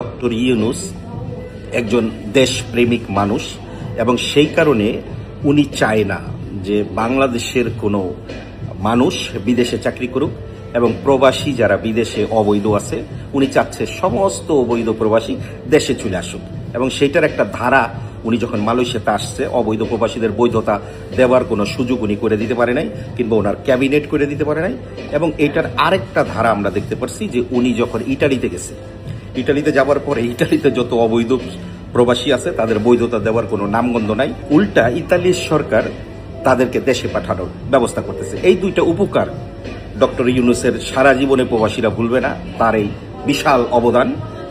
Doctor Yunus একজন দেশপ্রেমিক মানুষ এবং সেই কারণে উনি চায় না যে বাংলাদেশের কোনো মানুষ বিদেশে চাকরি করুক এবং প্রবাসী যারা বিদেশে অবৈধ আছে উনি চাচ্ছে সমস্ত অবৈধ প্রবাসী দেশে চলে আসুক এবং সেইটার একটা ধারা উনি যখন মালয়েশিয়াতে আসছে অবৈধ প্রবাসীদের বৈধতা দেওয়ার কোনো সুযোগ উনি করে দিতে পারে নাই কিংবা ওনার ক্যাবিনেট করে দিতে পারে নাই। এবং এটার আরেকটা ধারা আমরা দেখতে পাচ্ছি যে উনি যখন ইটালিতে গেছে, ইটালিতে যাওয়ার পরে ইটালিতে যত অবৈধ প্রবাসী আছে তাদের বৈধতা দেওয়ার কোনো নামগন্ধ নাই, উল্টা ইতালির সরকার তাদেরকে দেশে পাঠানোর ব্যবস্থা করতেছে। এই দুইটা উপকার ডক্টর ইউনূসের সারা জীবনে প্রবাসীরা ভুলবে না। তার এই বিশাল অবদান,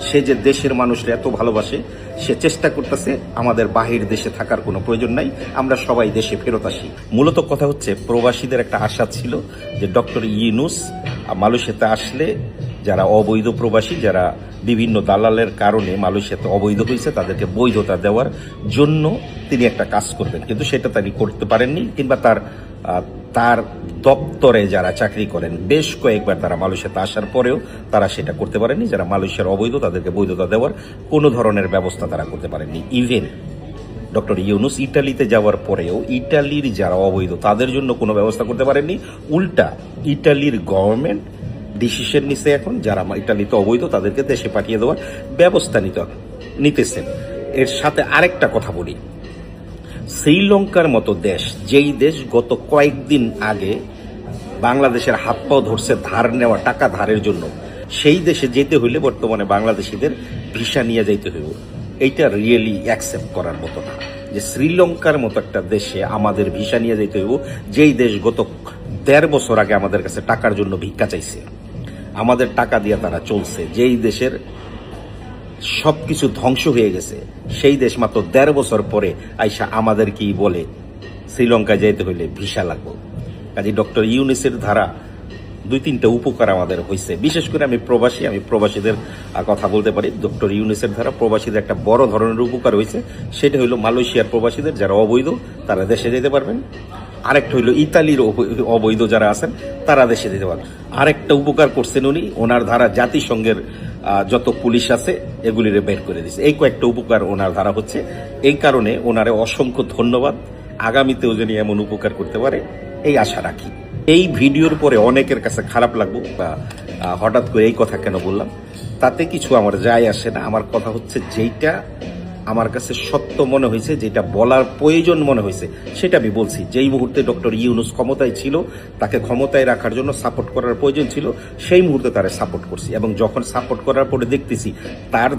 সে যে দেশের মানুষরা এত ভালোবাসে, সে চেষ্টা করতেছে আমাদের বাহির দেশে থাকার কোনো প্রয়োজন নাই, আমরা সবাই দেশে ফেরত আসি। মূলত কথা হচ্ছে প্রবাসীদের একটা আশা ছিল যে ডক্টর ইউনূস মালয়েশিয়াতে আসলে যারা অবৈধ প্রবাসী, যারা বিভিন্ন দালালের কারণে মালয়েশিয়াতে অবৈধ হয়েছে তাদেরকে বৈধতা দেওয়ার জন্য তিনি একটা কাজ করবেন, কিন্তু সেটা তিনি করতে পারেননি। কিংবা তার দপ্তরে যারা চাকরি করেন বেশ কয়েকবার তারা মালয়েশিয়াতে আসার পরেও তারা সেটা করতে পারেননি। যারা মালয়েশিয়ার অবৈধ তাদেরকে বৈধতা দেওয়ার কোনো ধরনের ব্যবস্থা তারা করতে পারেননি। ইভেন ডক্টর ইউনূস ইটালিতে যাওয়ার পরেও ইটালির যারা অবৈধ তাদের জন্য কোনো ব্যবস্থা করতে পারেননি। উল্টা ইটালির গভর্নমেন্ট ডিসিশন নিছে এখন যারা ইটালিতে অবৈধ তাদেরকে দেশে পাঠিয়ে দেওয়ার ব্যবস্থা নিতেছেন। এর সাথে আরেকটা কথা বলি, শ্রীলঙ্কার মতো দেশ, যেই দেশ গত কয়েকদিন আগে বাংলাদেশের হাত পাও ধরছে ধার নেওয়া টাকা ধারের জন্য, সেই দেশে যেতে হইলে বর্তমানে বাংলাদেশিদের ভিসা নিয়ে যাইতে হইব। এইটা রিয়েলি অ্যাকসেপ্ট করার মতো না যে শ্রীলঙ্কার মতো একটা দেশে আমাদের ভিসা নিয়ে যাইতে হইব, যেই দেশ গত ১.৫ বছর আগে আমাদের কাছে টাকার জন্য ভিক্ষা চাইছে, আমাদের টাকা দিয়ে তারা চলছে, যেই দেশের সবকিছু ধ্বংস হয়ে গেছে, সেই দেশ মাত্র ১.৫ বছর পরে আইসা আমাদের কি বলে শ্রীলঙ্কায় যেতে হইলে ভিসা লাগবে। কাজে ডক্টর ইউনূসের ধারা ২-৩টা উপকার আমাদের হয়েছে। বিশেষ করে আমি প্রবাসীদের কথা বলতে পারি। ডক্টর ইউনূসের ধারা প্রবাসীদের একটা বড় ধরনের উপকার হয়েছে। সেটা হইল মালয়েশিয়ার প্রবাসীদের যারা অবৈধ তারা দেশে যেতে পারবেন। আরেকটা হইল ইতালির অবৈধ যারা আছেন তারা দেশে যেতে পারবেন। আরেকটা উপকার করছেন উনি, ওনার ধারা জাতিসংঘের যত পুলিশ আছে এগুলিরে বের করে দিচ্ছে। এই কয়েকটা উপকার ওনার ধারা হচ্ছে। এই কারণে ওনারে অসংখ্য ধন্যবাদ। আগামীতেও যেন এমন উপকার করতে পারে এই আশা রাখি। এই ভিডিওর পরে অনেকের কাছে খারাপ লাগবে বা হঠাৎ করে এই কথা কেন বললাম, তাতে কিছু আমার যায় আসে না। আমার কথা হচ্ছে যেইটা আমার কাছে সত্য মনে হয়েছে, যেটা বলার প্রয়োজন মনে হয়েছে সেটা আমি বলছি। যেই মুহূর্তে ডক্টর ইউনূস ক্ষমতায় ছিল, তাকে ক্ষমতায় রাখার জন্য সাপোর্ট করার প্রয়োজন ছিল, সেই মুহূর্তে তারা সাপোর্ট করছি। এবং যখন সাপোর্ট করার পরে দেখতেছি তার